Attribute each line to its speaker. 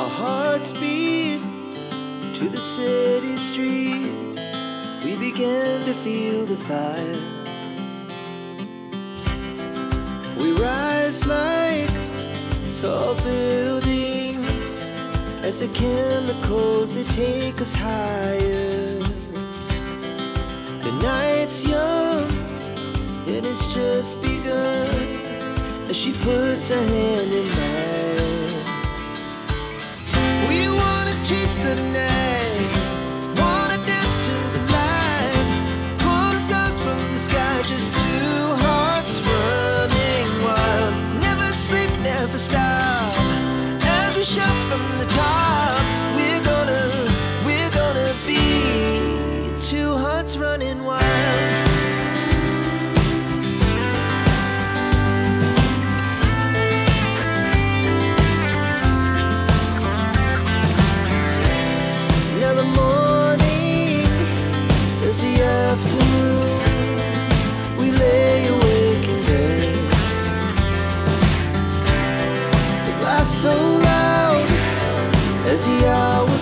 Speaker 1: Our hearts beat to the city streets. We began to feel the fire. We rise like tall buildings as the chemicals, they take us higher. The night's young, it has just begun, as she puts her hand in mine. We wanna chase the night, wanna dance to the light, pull the stars from the sky, just two hearts running wild. Never sleep, never stop, as we shout from the top. We're gonna be two hearts running wild. Now the morning is the afternoon. We lay awake in bed. The laughs so loud as the hours